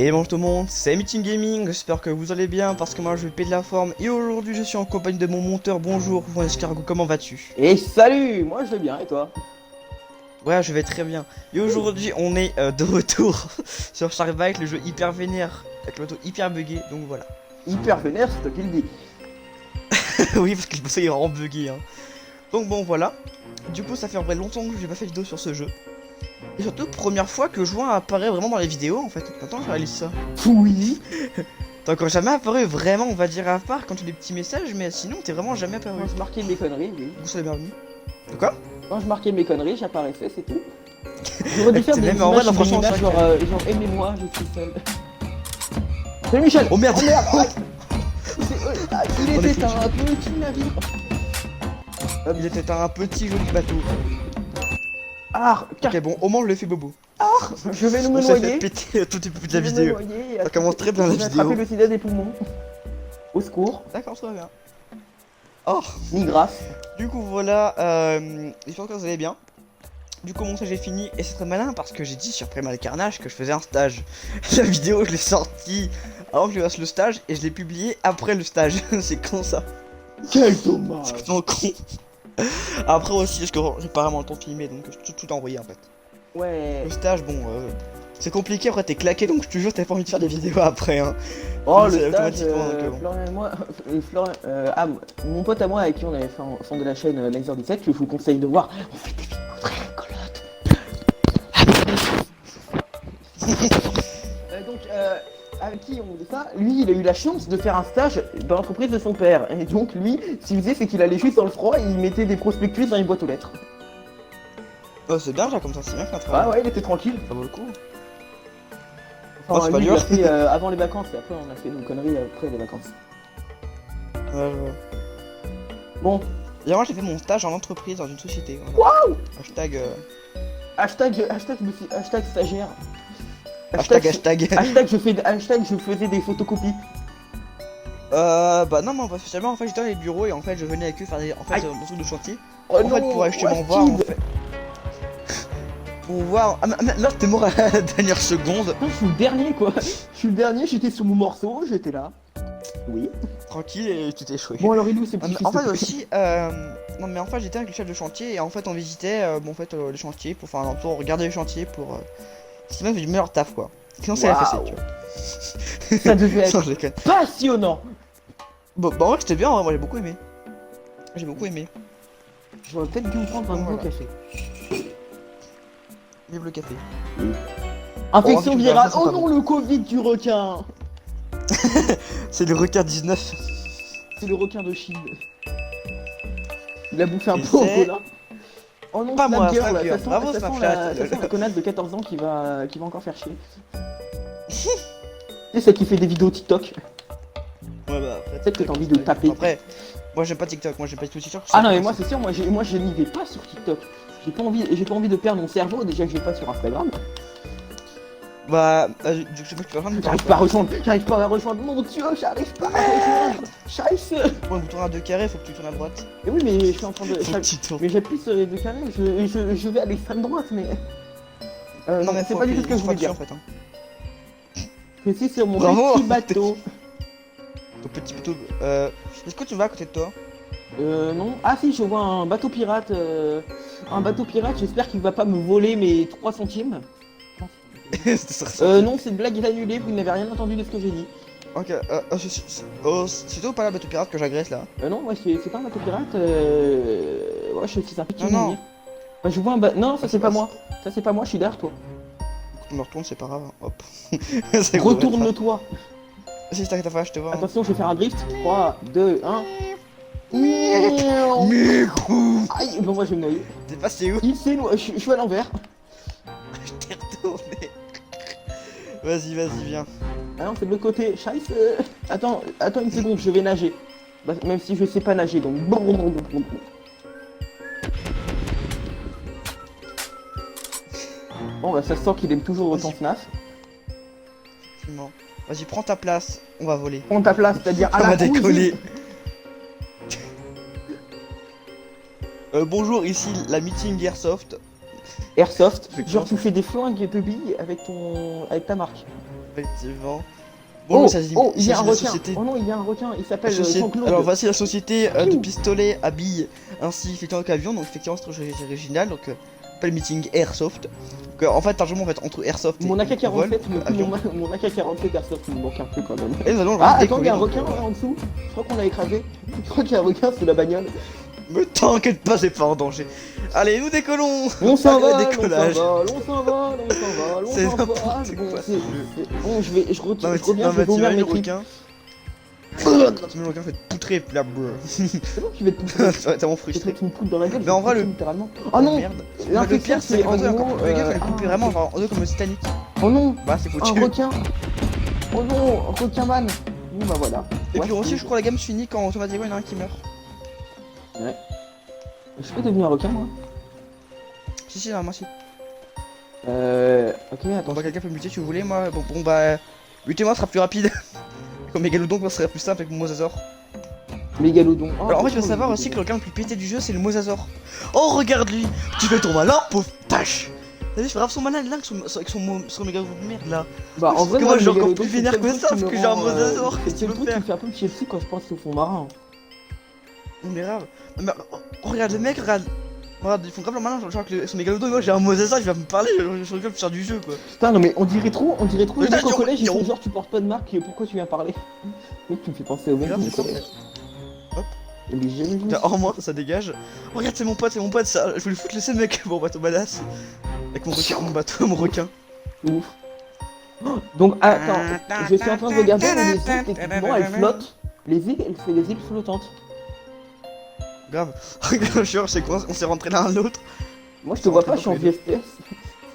Et bonjour tout le monde, c'est Meeting Gaming, j'espère que vous allez bien parce que moi je pète la forme et aujourd'hui je suis en compagnie de mon monteur. Bonjour, mon escargot, comment vas-tu? Et salut, moi je vais bien et toi? Ouais, je vais très bien. Et aujourd'hui on est de retour sur Sharkbite, le jeu hyper vénère avec l'auto hyper buggé, donc voilà. Hyper vénère, c'est toi qui le dis. Oui, parce que je me suis vraiment buggé, hein. Donc bon, voilà. Du coup, ça fait en vrai longtemps que j'ai pas fait de vidéo sur ce jeu. Et surtout, première fois que Juin apparaît vraiment dans les vidéos en fait. Attends, je réalise ça. Oui. T'as encore jamais apparu vraiment, on va dire, à part quand tu as des petits messages, mais sinon t'es vraiment jamais apparu. Quand je marquais mes conneries, oui. Vous soyez bienvenue. De quoi? Quand je marquais mes conneries, j'apparaissais, c'est tout. J'aurais dû faire C'est des même en vrai, images, non, des franchement, images c'est genre, vrai genre aimez-moi, je suis seul. Salut Michel. Oh merde. Aïe. Il On est était un petit navire. Il était un petit joli bateau. Ah, Ok, bon, au moins je l'ai fait bobo. je vais nous me On s'est fait noyer. péter tout début de Je la vais me vidéo. noyer, Ça commence très bien la je vais vidéo. attraper le sida des poumons. Au secours. D'accord, ça va bien. Oh, Ni grâce. du coup voilà, j'espère que vous allez bien. Du coup, mon stage est fini et c'est très malin parce que j'ai dit sur Primal Carnage que je faisais un stage. La vidéo, je l'ai sortie avant que je fasse le stage et je l'ai publié après le stage. C'est con ça. Quel dommage. C'est complètement con. Après aussi, parce que j'ai pas vraiment le temps de filmer donc je tout envoyé en fait. Ouais. Le stage, bon, c'est compliqué, après t'es claqué donc je te jure, t'as pas envie de faire des vidéos après, hein. Oh C'est le stage, automatiquement, donc, bon. Florian et moi, mon pote à moi avec qui on avait fait en fond de la chaîne Laser 17, que je vous conseille de voir, on fait des vidéos très rigolotes. Avec qui on dit ça, lui il a eu la chance de faire un stage dans l'entreprise de son père. Et donc lui, ce qu'il faisait c'est qu'il allait juste dans le froid et il mettait des prospectus dans une boîte aux lettres. Oh, c'est bien déjà comme ça, c'est bien qu'un Ah travail. ouais, il était tranquille. Ça vaut le coup. Enfin, Oh, c'est pas lui, il dur. l'a fait avant les vacances et après on a fait nos conneries après les vacances. Ouais, je vois. Bon, Et moi j'ai fait mon stage en entreprise dans une société. Voilà. waouh. Hashtag, Hashtag stagiaire. hashtag. Hashtag je faisais des photocopies. Bah non, moi spécialement en fait j'étais dans les bureaux et en fait je venais avec eux faire des mon truc de chantier. Oh En fait pour justement voir en fait. Pour voir. Ah là t'es mort à la dernière seconde. Je suis le dernier quoi. Je suis le dernier, j'étais sur mon morceau, j'étais là. Oui. Tranquille et tu t'es échoué. Bon alors il est où ce petit En fait aussi, non mais en fait j'étais avec le chef de chantier et en fait on visitait bon, en fait, les chantiers pour faire un tour, regarder les chantiers pour si même fait du meilleur taf quoi. Sinon c'est la fessée, tu vois. Ça devait Non, être je déconne. passionnant. Bon, bah en vrai c'était bien, hein, moi j'ai beaucoup aimé. J'ai beaucoup aimé. J'aurais peut-être dû me prendre un Voilà. gros café. Vive le café. Infection Oh, virale. ça, Oh c'est non pas le Covid du requin. C'est le requin 19. C'est le requin de Chine. Il a bouffé un Et peu au c'est- cola. Oh non, Pas moi, Snapgirl, Snapgirl. ça sent, Bravo, ça sent Snapchat. la connasse de 14 ans qui va encore faire chier. C'est celle qui fait des vidéos TikTok. Ouais bah après. Peut-être que t'as envie de taper. Après, moi j'aime pas TikTok, moi j'aime pas du tout TikTok. Ah non mais moi c'est sûr, moi je n'y vais pas sur TikTok. J'ai pas envie de perdre mon cerveau, déjà que j'ai pas sur Instagram. Bah, du coup, je sais pas que tu vas rejoindre. J'arrive pas à rejoindre, mon dieu, j'arrive pas à rejoindre. Scheiße. Pour un bouton à 2 carrés, faut que tu tournes à droite. Et oui mais je suis en train de... Faut que tu tournes. Mais j'appuie sur les deux carrés, je vais à l'extrême droite mais... Non mais c'est pas du tout ce que je voulais dire. en fait. Hein. Je suis sur mon Bravo. petit bateau. Ton petit bateau. Est-ce que tu vas à côté de toi? Non. Ah si, je vois un bateau pirate. Un bateau pirate, j'espère qu'il va pas me voler mes 3 centimes. Non, cette blague est annulée, vous n'avez rien entendu de ce que j'ai dit. Ok, c'est toi ou pas la bateau pirate que j'agresse là? Non, moi c'est pas un bateau pirate. Ouais, je suis un petit Non, non. navire. Bah, je vois un bateau. Non, ça c'est pas moi. Ça c'est pas moi, je suis derrière toi. On me retourne, c'est pas grave. Hop. C'est Retourne-toi. Si c'est ta je te vois. Attention, je vais faire un drift. 3, 2, 1. Microu. Aïe, bon moi je vais me noyer. T'es passé où? Il s'est noyé, je suis à l'envers. Je t'ai retourné. Vas-y, viens. Ah non, c'est de l'autre côté. Scheiße. Attends une seconde, je vais nager. Bah, même si je sais pas nager, donc... Bon bah ça se sent qu'il aime toujours autant FNAF. Effectivement. Vas-y, prends ta place, on va voler. Prends ta place, c'est-à-dire à On la va décoller. cuisine. Bonjour, ici la meeting Airsoft. Airsoft, Effectivement. genre tu fais des flingues de billes avec ta marque. Effectivement. Oh, mais ça, oh, il y a un s'agit de la requin. société. Oh non, il y a un requin. Il s'appelle Alors Jean-Claude. voici la société de pistolets à billes ainsi effectivement qu'avion, donc effectivement c'est très original, donc pas le meeting Airsoft. Donc, en fait largement en fait entre Airsoft et Mon vol, AK-47, avion. mon AK-47 Airsoft, il me manque un peu quand même. Et nous allons Ah, le attends, il y a un décoller, requin donc, là en dessous. Je crois qu'on l'a écrasé. Je crois qu'il y a un requin sous la bagnole. Me t'inquiète pas, c'est pas en danger. Allez, nous décollons. On s'envole, Allez, on décollage. s'envole, on s'envole, on s'envole, on C'est s'envole. n'importe Bon, quoi, c'est- ce jeu. bon, je Non mais reviens, je vais tu vomir vas mes le tripes. requin. Tu mets le requin fait poutrer la brr. C'est bon, tu vas te poutrer. Ouais, t'es vraiment Je frustré. te une poudre dans la gueule. Mais en vrai, le- littéralement. Oh non, Merde. Le l'infection pire c'est c'est que en le gros. encore plus gaffe, elle est coupée vraiment genre en deux comme le Titanic. Oh non, Bah c'est un foutu. requin. Oh non, un requin man. Bon bah voilà. Et Ouais, puis aussi c'est- je crois la gamme se finit quand automatiquement il y en a un qui meurt. Je peux devenir un requin moi? Si normalement si. Ok, Bon attends. bah quelqu'un peut me muter si vous voulez, moi bon bah mutez-moi sera plus rapide. Comme Megalodon moi serait plus simple avec mon Mosasaur. Mégalodon. Oh, Alors en fait tu vas pourquoi savoir le aussi que le mégalodon requin le plus pété du jeu c'est le Mosasaur. Oh regarde lui, tu fais ton malin pauvre tâche. T'as vu je fais grave son malin là avec son Megalodon de merde là. Bah en vrai que moi, le je suis encore mégalodon, plus c'est vénère le que truc ça, qui parce me que j'ai un rend, mosasaure, qu'est-ce que c'est tu le veux truc qui faire? me fait un peu me chier dessus quand je pense au fond marin. Non mais grave. Non, mais, regarde le mec, regarde. Regarde, ils font grave leur malin, genre que son Megalodon, moi j'ai un Mosasaur, il va me parler, je rigole pour faire du jeu quoi. Putain non mais on dirait trop les Putain, mecs au yo, collège ils yo. font genre tu portes pas de marque et pourquoi tu viens parler. Mec tu me fais penser au mec Grave, du c'est ça. collège. Hop. Mais j'ai jamais vu Putain, oh moi ça dégage. Oh, regarde c'est mon pote ça, je voulais foutre laisser le mec, bon bateau badass. Avec mon requin, mon bateau, mon requin. ouf. Donc attends, je suis en train de regarder les îles, techniquement elles flottent. Les îles, c'est les îles flottantes. Grave. Regarde, jure, c'est quoi, on s'est rentré l'un à l'autre. Moi je te vois pas, je suis en VFPS.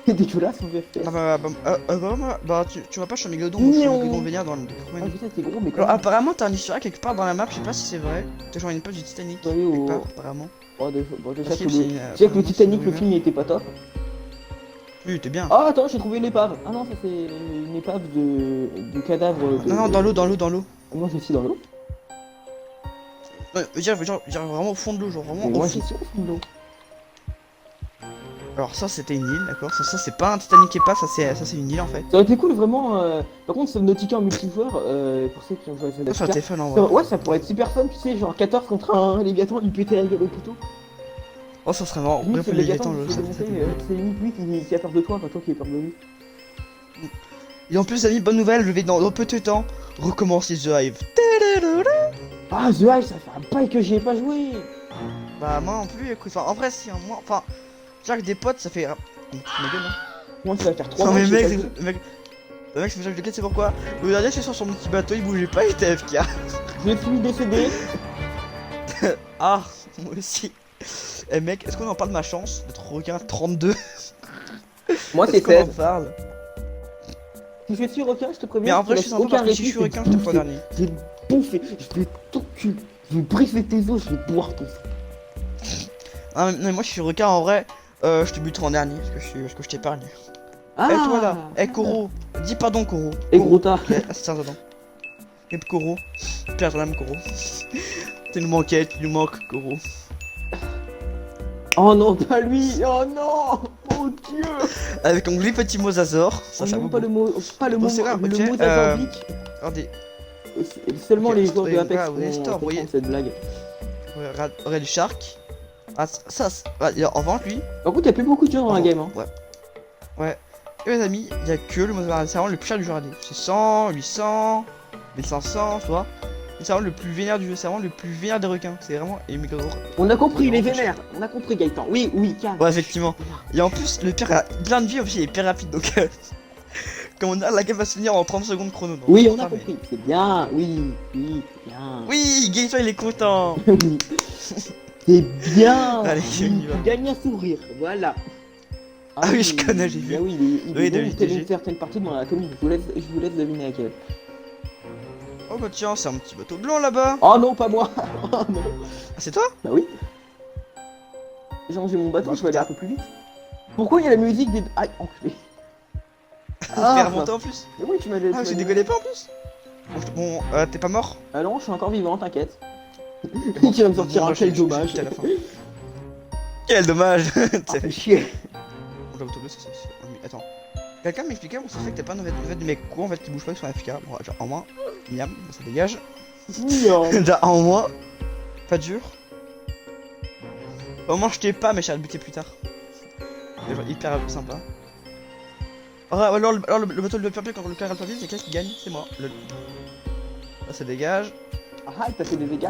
C'est dégueulasse en VFPS. Ah bah tu vois pas, je suis un Megalodon, je suis un Non. Megalodon vénère dans le Ah domaine. putain t'es gros mais Alors quand apparemment t'as un easter egg quelque part dans la map, je sais pas si c'est vrai. T'as genre une page du Titanic Oui, quelque oh. part apparemment. Oh, déjà Parce que que le, c'est, déjà que le apparemment, Titanic c'est le une film il était pas top. Oui t'es bien. Ah attends j'ai trouvé une épave. Ah non ça c'est une épave de cadavre de... Non dans l'eau. Moi je suis dans l'eau. Ouais, je veux dire vraiment au fond de l'eau, genre vraiment Mais au moi fond. j'ai sur au fond de l'eau. Alors ça c'était une île, d'accord. Ça c'est pas un Titanic qui est pas, ça c'est une île en fait. Ça aurait été cool vraiment. Par contre Subnautica en multijoueur, pour ceux qui ont joué à Ça aurait Subnautica. été fun en vrai. Ouais ça pourrait être super fun tu sais genre 14 contre un Léviathan lui péter la gueule au couteau. Oh ça serait vraiment Limite bref c'est le le Léviathan, Léviathan ça c'est limite lui qui a peur de toi, pas toi qui as peur de lui. Et en plus amis, bonne nouvelle, je vais dans peu de temps recommencer The Hive. Ah The Hive ça fait un bail que j'y ai pas joué. Bah moi non plus, écoute, enfin en vrai si, hein, moi, enfin, je dirais que des potes ça fait... Ma gueule, hein. Moi ça va faire 3 Non mois mais que j'ai mec, pas joué. le mec c'est pour ça que je le c'est pourquoi. Le dernier c'est sur son petit bateau, il bougeait pas, il était AFK. Je suis décédé. Ah, moi aussi. Eh mec, est-ce qu'on en parle de ma chance d'être requin 32? Moi c'est Est-ce qu'on en 16. parle? Si je suis requin je te préviens. Mais en vrai je te suis laisse sympa parce que si je répit, suis requin, je te prends dernier. Je vais te bouffer, je vais t'enculer, je vais briser tes os, je vais boire ton sang. Ah mais moi je suis requin en vrai, je te buterai en dernier parce que je t'épargne. Ah Eh toi là, eh Koro, dis pardon Koro. Et gros tas. C'est un dedans. Et Koro, Pierre l'âme Koro. Tu nous manquais, tu nous manques Koro. Oh non, pas lui. Oh non. Mon dieu. Avec un joli petit Mosasaur, ça Oh ça non, vaut pas le beaucoup. mot, pas le Bon, mot, c'est grave, le ok, mot d'Azorbic. Regardez, Seulement ok, les joueurs de et Apex voilà, vous avez vont store, vous voyez. comprendre cette blague. regarde le Shark. Ah ça, en vente lui. Par contre, y'a plus beaucoup de gens dans la game. Hein. Ouais. Et les amis, il y a que le Mosasaur, c'est vraiment le plus cher du jeu à dire. C'est 100, 800, 1500, tu vois. C'est vraiment le plus vénère du jeu, c'est vraiment le plus vénère des requins. C'est vraiment et Megalodon. On a compris, il est vraiment vénère. On a compris, Gaëtan. Oui, oui, calme. Ouais, effectivement. Et en plus, le pire a plein de vie aussi, il est hyper rapide donc. Comme on a, la game va se finir en 30 secondes chrono. donc Oui, c'est on a ça, mais- compris. C'est bien. Oui, oui, c'est bien. Oui, Gaëtan il est content. Oui. C'est bien. Allez, Oui, on y va. tu gagnes un sourire. Voilà. Ah oui, je connais, j'ai vu. Ah oui, il Oui, est David bon, telle TG. une certaine partie de la commune. Je vous laisse deviner laquelle. Oh bah tiens, c'est un petit bateau blanc là-bas. Oh non, pas moi. Oh non. Ah, c'est toi? Bah oui. J'ai rangé mon bateau, Bah, je vais aller un peu plus vite. Pourquoi il y a la musique des... Aïe, enculé. Ah, t'es remonté en plus. Mais oui, tu m'as dit... Ah, tu décollais pas en plus. Bon, t'es pas mort? Ah non, je suis encore vivant, t'inquiète. Tu vas me sortir Bon, un moi, quel je dommage. suis à la fin. Quel dommage. Ah, fais chier. Oh, le bateau bleu, c'est ça. Ah, mais attends. Quelqu'un m'expliquait comment ça se fait que t'as pas en fait, des mecs courts en fait qui bougent pas qui sont AFK. Bon, genre en moins, miam, ça dégage. Miam. Déjà en moins, pas dur. Au moins je t'ai pas mais je vais le buter plus tard. C'est genre hyper sympa. Alors le bateau de papier quand le carré de papier c'est qui gagne? C'est moi. Là ça dégage. Ah, t'as fait des dégâts.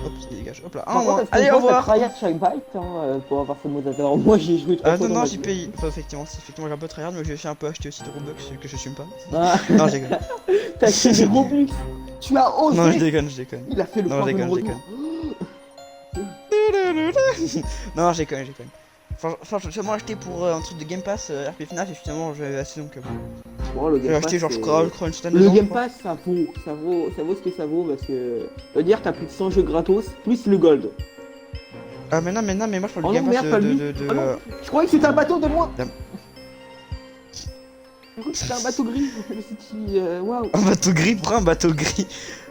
Hop, ça dégage. Hop là. Par Un contre, moins. est-ce que Allez, toi, au revoir. t'as tryhard chaque bite hein, pour avoir ce mot d'adore. Moi j'ai joué 3 fois Non, dans non, ma j'ai vie. payé. Enfin, effectivement, j'ai un peu tryhard, mais j'ai un peu acheté aussi de Robux que je suis pas. Ah, Non, je déconne. t'as acheté des Robux. Tu as osé. Non, je déconne, je déconne. Il a fait le Non, point je de déconne, je retour. Non, je déconne, je déconne. Enfin, je suis acheté pour un truc de Game Pass RP FNAF et finalement j'avais assez donc. Bon, le J'ai Game acheté Pass, genre, je crois une centaine de le ans, Game je crois. Pass, ça vaut ce que ça vaut parce que, je veux dire, t'as plus de 100 jeux gratos, plus le gold. Ah, mais non, mais moi je parle Oh du non, Game Pass merde, pas lui. de. Ah non, je croyais que c'était un bateau de loin. Dame. Je croyais que c'était un bateau gris. Je me suis dit, waouh. Un bateau gris, prends un bateau gris.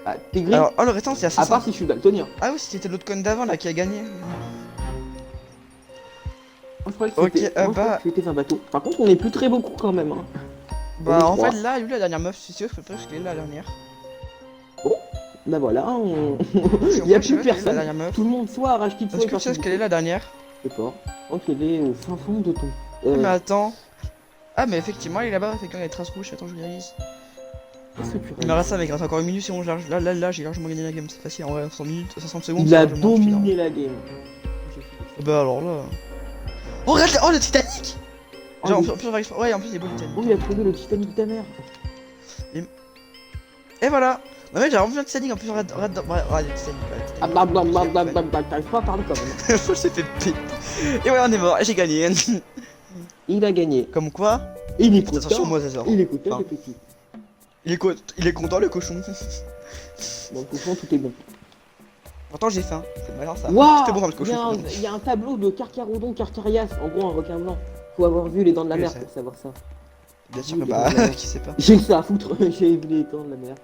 Ah, t'es gris. Alors, oh, le restant c'est assez À part simple. si je suis daltonien. Ah, oui, c'était l'autre con d'avant là qui a gagné. Moi, je croyais que Ok, c'était moi, je croyais que c'était un bateau. Par contre, on est plus très beaucoup quand même. Hein. Bah, en trois. fait, là, lui, la dernière meuf, c'est sûr, je préfère qu'elle est là la dernière. Bah voilà, on... Si on il y a peut, je sais plus pas quelle est la personne. dernière meuf. Tout le monde soit arrache qu'il soit. Est-ce que tu sais ce qu'elle est la dernière? Je sais pas. Je crois qu'elle est au fin fond de ton. Mais attends. Ah, mais effectivement, elle est là-bas, effectivement, il y a des traces rouges. Attends, je réalise. Qu'est-ce que tu Il me reste ça, mec, il reste encore une minute, sinon là, j'ai largement gagné la game, c'est facile, en vrai, 100 minutes, 60 secondes. Il c'est a largement suffisant. dominé la game. Bah alors là. Oh, regarde, oh, le Titanic! Oh, Genre, oui. en plus, on va explorer. Ouais, en plus, il est beau le Titanic. Oh, il a trouvé le Titanic de ta mère. Et voilà! Non, mec, j'ai vraiment vu le Titanic, en plus, regarde le Titanic. Ah bah bah bah bah bah bah, t'arrives pas à parler quand même. Faut se fait péter. Et ouais, on est mort, j'ai gagné. Il a gagné. Comme quoi? Il est Attention, content. moi, ça sort. Il est content, Enfin. le petit. Il est content, le cochon. Bon, au fond, tout est bon. Pourtant, j'ai faim. C'est malin ça. Waouh! C'était bon dans le cochon. Il y a un tableau de Carcharodon Carcharias, en gros un requin blanc. Faut avoir vu les dents de la Oui, mer je sais. pour savoir ça. Bien sûr que Oui, bah, les dents de la mer. qui sait pas. J'ai que ça à foutre, j'ai vu les dents de la mer.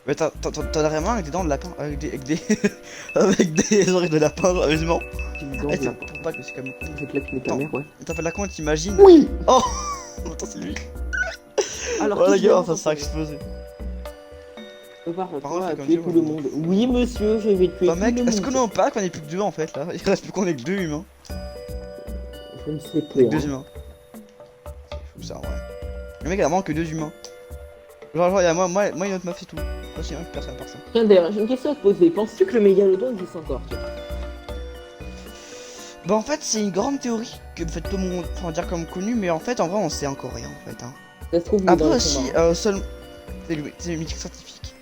Mais t'en as vraiment avec des dents de lapin, avec des avec des oreilles de lapin, heureusement. J'ai les dents Eh, de ça lapin. pour pas que c'est comme. Je claque mes ta mère, ouais. T'as fait la con, t'imagines? Oui! Oh! Attends, c'est lui. Alors, Oh la qui gueule, vient ça a explosé. Par contre, toi, c'est comme tuer ça, tout moi. le monde. Oui, monsieur, je vais tuer Bah tout mec, le est-ce monde. que non pas qu'on est plus que deux en fait là? Il reste plus qu'on est que deux humains. Je ne sais pas. Avec deux humains. C'est fou ça en vrai. Le mec a vraiment que deux humains. Genre, il y a moi et une autre meuf, c'est tout. Pas si personne par ça. Tiens, d'ailleurs, j'ai une question à te poser. Penses-tu que le mégalodon existe encore? Bah en fait c'est une grande théorie que fait tout le monde, enfin dire comme connu, mais en fait en vrai on sait encore rien en fait. Hein. Ça se trouve, il est Après dans le aussi, fond, seul, c'est le mythique scientifique.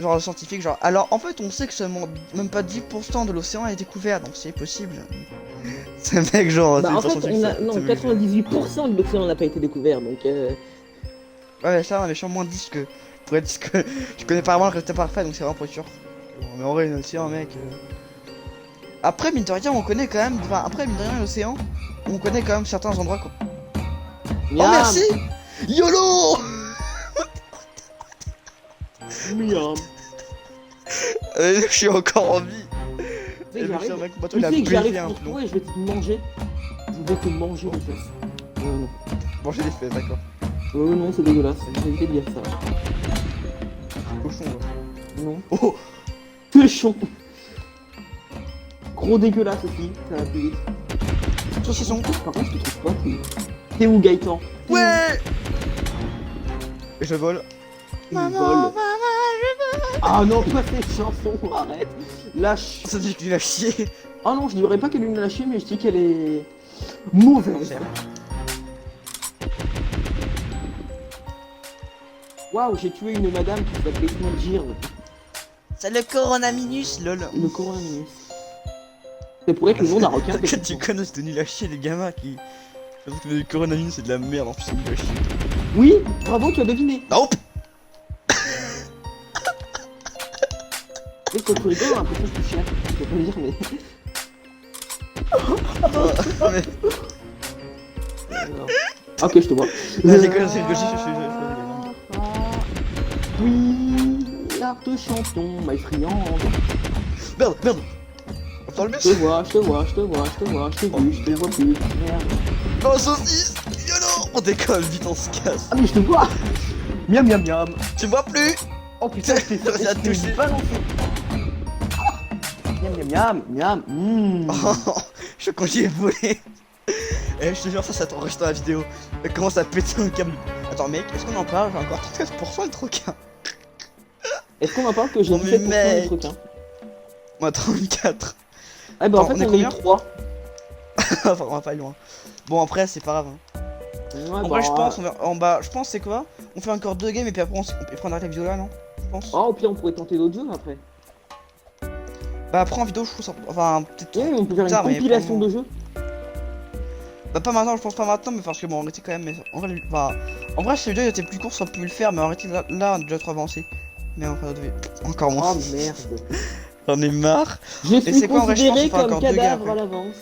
Genre le scientifique, genre. Alors en fait on sait que seulement même pas 10% de l'océan est découvert, donc c'est possible. C'est un mec genre. bah, en c'est fait, scientifique, on a, ça- non, ça veut dire. 98% de l'océan n'a pas été découvert, donc Ouais ça on est sûrement moins 10 que. Pour être que. Je connais pas vraiment le résultat parfait donc c'est vraiment pas sûr. Bon, mais en vrai l'océan mec. Après mine de rien on connaît quand même. Enfin après mine de rien l'océan, on connaît quand même certains endroits quoi. Oh Miam, merci! YOLO! miam. Je suis encore en vie. Tu sais que j'arrive- Mec, bateau, tu il a sais que baisé j'arrive un pour plomb. toi et je vais te manger. Je vais te manger les fesses. Non, Bon j'ai des fesses d'accord. non, c'est dégueulasse. J'ai évité de dire ça. Cochon là. Non. Oh! Cochon. Gros dégueulasse aussi, ça va plus vite. Saucisson. Par contre, je te trouve pas cool. T'es où, Gaëtan? T'es où? Ouais! Et je vole. Il vole. Ah non, pas cette chanson, arrête. Lâche. Ça dit que tu l'as chier. Ah non, je dirais pas qu'elle est une lâchée, mais je dis qu'elle est mauvaise. Waouh, j'ai tué une madame qui s'appelait Smolgirl, C'est le coronavirus, lol. le coronavirus. C'est pour être le nom d'un requin. Que tu techniquement. connais, c'était nul à chier les gamins qui. Parce que le coronavirus c'est de la merde en plus, c'est nul à chier. Oui, bravo, tu as deviné. Nope! Et quand tu rigoles, on a l'impression que tu chiales. Je peux pas le dire, mais. Mais. Ok, je te vois. Là, j'ai connu, c'est le gauchiste, je suis. Oui, l'art de champion, my friand. Merde, merde! Dans le Je bus. te vois, je te vois, je te vois, je te vois, je t'ai vu, je te vois plus. Merde. Oh, saucisse. YOLO. On décolle, vite, on se casse. Ah mais je te vois. Miam miam miam. Tu me vois plus. Oh putain, je t'ai Ça a touché. balancé. Miam miam miam miam. Je quand j'y ai volé. Eh, je te jure, ça t'enregistre dans la vidéo. Elle commence à péter un câble. Attends, mec, est-ce qu'on en parle? J'ai encore 13% de troquin. Est-ce qu'on en parle que j'ai Oh, mais 17% mec. des trucs hein? Moi, 34. Ah bah en Attends, fait on est on est combien 3. Enfin, on va pas aller loin. Bon, après, c'est pas grave. Hein. Ouais, En vrai, je pense, en bas, je pense, c'est quoi? On fait encore 2 games et puis après, on arrête la vidéo là, non? Je pense. Oh, au pire on pourrait tenter d'autres jeux après. Bah, après, en vidéo, je trouve ça. Enfin, peut-être. Ouais, on peut faire une tard, mais compilation pour le de jeux. Bah, pas maintenant, je pense pas maintenant, mais parce que bon, on était quand même. Mais en vrai, en vrai, si le 2 était plus court, ça peut le faire, mais arrêtez là, on a déjà trop avancé. Mais enfin, encore moins. Oh merde. J'en ai marre. Je suis c'est quoi, en vrai, je pense considéré qu'on fait comme encore deux cadavre games à l'avance.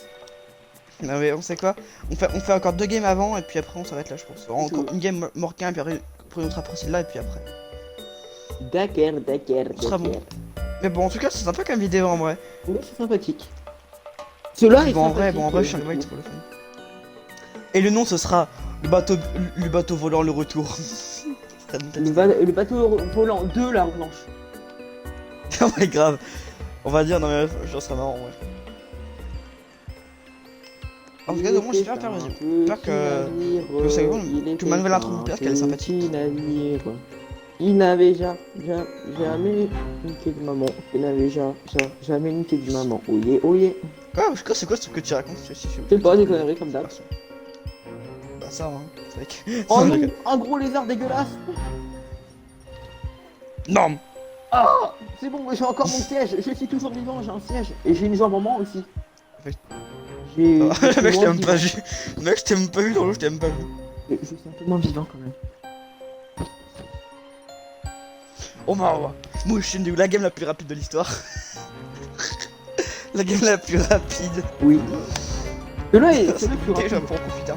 Non, mais on sait quoi? On fait encore 2 games avant, et puis après, on s'arrête là, je pense. Encore une game Morquin, et puis après, une autre après celle-là, et puis après. D'accord. Ce sera bon. Mais bon, en tout cas, c'est sympa comme vidéo en vrai. Oui, c'est sympathique. Cela est Bon, sympathique. en vrai, je suis un mec pour le fun. Et le nom, ce sera le bateau volant, le retour. Le bateau volant de la Blanche. Oh my grave. On va dire, non mais je serais marrant, ouais. En tout cas, moi j'espère faire j'espère que c'est bon, que ma nouvelle intro de mon père, qu'elle est sympathique. Il n'avait jamais niqué de maman. Il n'avait jamais niqué de maman. Oyez, oyez. Quoi, c'est quoi ce que tu racontes? Je sais pas, des conneries comme d'hab. Bah ça, hein. C'est vrai que... Oh non, un gros lézard dégueulasse. Non. Ah, c'est bon, j'ai encore mon siège. Je suis toujours vivant, j'ai un siège. Et j'ai une jambe en moins aussi. J'ai... Mec, je t'ai même pas vu. Mec, je t'ai même pas vu dans l'eau, je t'ai même pas vu. Je suis un peu moins vivant quand même. Oh ma moi je suis la game la plus rapide de l'histoire. La game la plus rapide. Oui. Et là, c'est le plus Ok, je vais rapide. pour en profiter.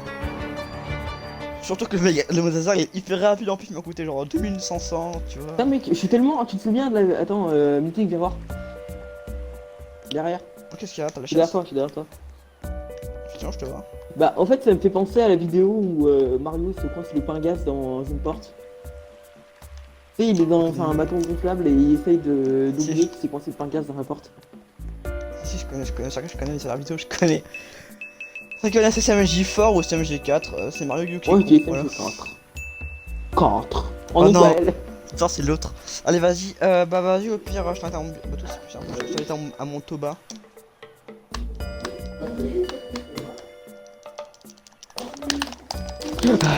Surtout que le Mozart il est hyper rapide en plus, il m'a coûté genre 2500, tu vois. Putain mec, je suis tellement... Tu te souviens de la... Attends, Mythique, viens voir. Derrière. Qu'est-ce qu'il y a? T'as la Je suis derrière chasse? toi, je suis derrière toi. Tiens, je te vois. Bah en fait ça me fait penser à la vidéo où Mario se coince le pain à gaz dans une porte. Tu sais, il est dans un bâton gonflable et il essaye d'oublier qu'il s'est coincé le pain à gaz dans la porte. Si, je connais, je connais, sur la vidéo, je connais. C'est que là c'est CMJ4 ou CMJ4, c'est Mario Yuki. Ok, c'est voilà. 4. En Oh non. Noël. Ça c'est l'autre. Allez vas-y, bah vas-y au pire, je t'invite à mon... Bah tout c'est plus simple, je t'invite à mon Toba.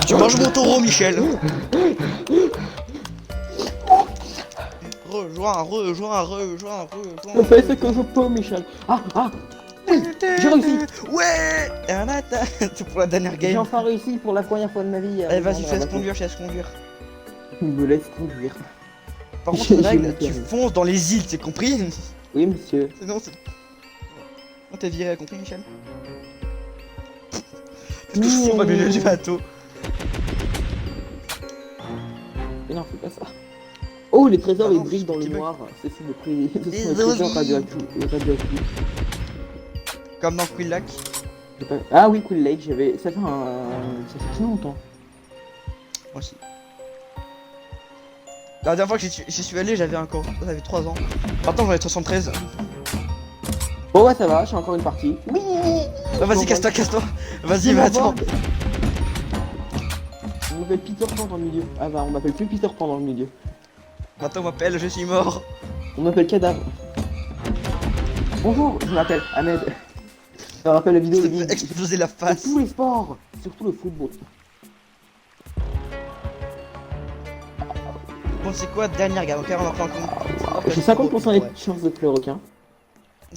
Tu manges mon taureau, Michel. Rejoins. Je fais ce que je peux, Michel. Ah. J'ai réussi. Ouais. C'est pour la dernière J'ai game. enfin réussi pour la première fois de ma vie. Allez vas-y, je laisse conduire. Il me laisse conduire. Par contre, une règle, J'ai tu perdu. fonces dans les îles, t'es compris? Oui, monsieur. Sinon c'est... Oh, t'es viré, compris, Michel? Parce que je suis pas le milieu du bateau. Mais non, fais pas ça. Oh, les trésors, Ah ils non, brillent dans le tu noir. Ce sont les Des trésors olives. radioactifs. Comme dans Quillac. Ah oui, Cool Lake, j'avais... Ça fait très longtemps. Moi aussi. La dernière fois que j'y suis allé, j'avais encore... J'avais 3 ans. Maintenant j'en ai 73. Bon ouais, ça va, j'ai encore une partie. Oui. Ah, vas-y, casse-toi. Vas-y, va, attends. On m'appelle Peter Pan dans le milieu. Ah bah, on m'appelle plus Peter Pan dans le milieu. Maintenant on m'appelle, je suis mort. On m'appelle Cadavre. Bonjour, je m'appelle Ahmed. Ça me rappelle la vidéo Ça de me fait exploser la Sur face. tous les sports, surtout le football. Bon, c'est quoi, dernière gamme? Ok, on va prendre un compte. J'ai 50% des chances de tuer le requin.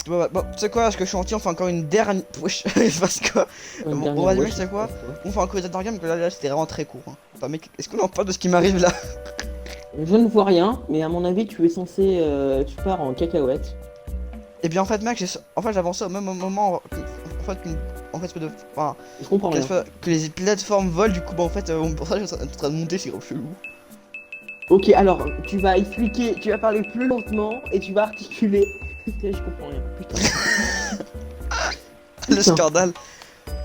Bon, tu sais quoi, parce que je suis anti, on fait encore une dernière... Wesh, parce que... Bon, vas-y, mec, tu sais quoi? On fait encore une dernière gamme, que là c'était vraiment très court. Hein. Enfin, mec, est-ce qu'on en parle de ce qui m'arrive là? Je ne vois rien, mais à mon avis, tu es censé... tu pars en cacahuète. Et bien en fait, mec, j'avançais au même moment... En fait, enfin, Je comprends rien. que les plateformes volent, du coup, bah en fait, pour ça, je suis en train de monter, c'est grave chelou. Ok, alors, tu vas expliquer, tu vas parler plus lentement et tu vas articuler. Putain, je comprends rien. Putain. Le Putain. scandale.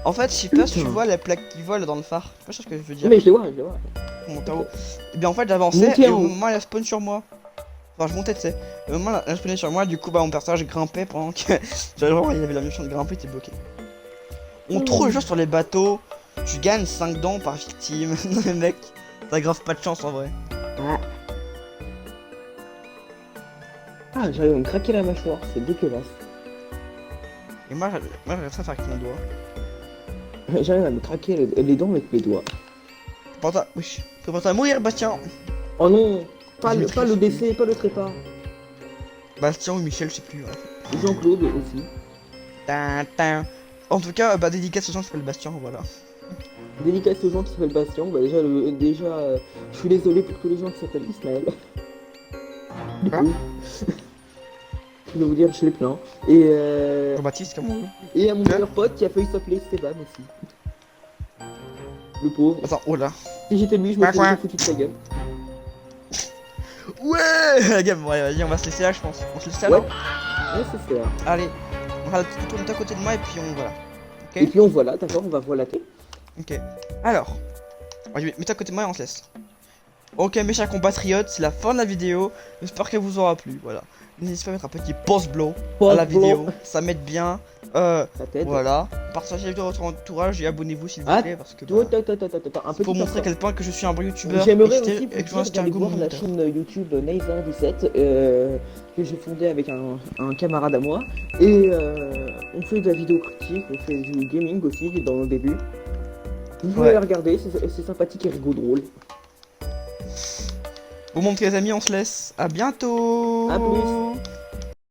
En fait, je sais pas si tu Putain. vois la plaque qui vole dans le phare. Je sais pas ce que je veux dire. Mais je les vois, je les vois. Mon tarot. Et bien en fait, j'avançais Montez et en au haut. moment elle a spawn sur moi. Enfin, je montais, tu sais. Au moment elle a spawné sur moi, du coup, bah mon personnage grimpait pendant que. Genre, il avait la mission de grimper, il était bloqué. On trouve le jeu sur les bateaux. Tu gagnes 5 dents par victime. Non, mais mec, t'as grave pas de chance en vrai. Ah. Ah, j'arrive à me craquer la mâchoire, c'est dégueulasse. Et moi, j'arrête ça à faire avec mon doigt. J'arrive à me craquer les dents avec mes doigts. Oui. Prépare-toi à mourir, Bastien. Oh non, pas Je le, maîtrise pas le plus. décès, pas le trépas. Bastien ou Michel, je sais plus. Ouais. Jean-Claude aussi. Tin. En tout cas, bah dédicace aux gens qui s'appellent Bastien, voilà. Dédicace aux gens qui s'appellent Bastien. Bah je suis désolé pour tous les gens qui s'appellent Ismaël. Du Quoi coup, je vais vous dire, je les plains. Et, Jean-Baptiste, comme on veut. et à mon Quoi meilleur pote qui a failli s'appeler Stéphane aussi. Le pauvre. Attends, oh là. Si j'étais lui, je me Quoi, quoi serais foutu de sa gueule. Ouais, la gamme, ouais, vas-y, on va se laisser là, je pense. On se laisse là, Ouais. non Ouais, c'est ça. Allez, on va tourner à côté de moi et puis on voilà. Ok. Et puis on voit là, d'accord, on va voilater. Ok. Alors, mets-toi à côté de moi et on se laisse. Ok, mes chers compatriotes, c'est la fin de la vidéo. J'espère qu'elle vous aura plu. Voilà. N'hésitez pas à mettre un petit pouce bleu à la vidéo. Ça m'aide bien. Ça t'aide. Voilà. Partagez la vidéo à votre entourage et abonnez-vous s'il vous Ah, plaît parce que Attends, un petit pour montrer à instant. quel point que je suis un bon youtubeur. J'aimerais et aussi que je vous suis dire un d'aller go voir la monteur. chaîne YouTube Naizan17 que j'ai fondée avec un camarade à moi. Et on fait de la vidéo critique, on fait du gaming aussi dans le début. Vous pouvez Ouais. la regarder, c'est sympathique et rigolo drôle. Bon, mon petit les amis, on se laisse. À bientôt. À plus.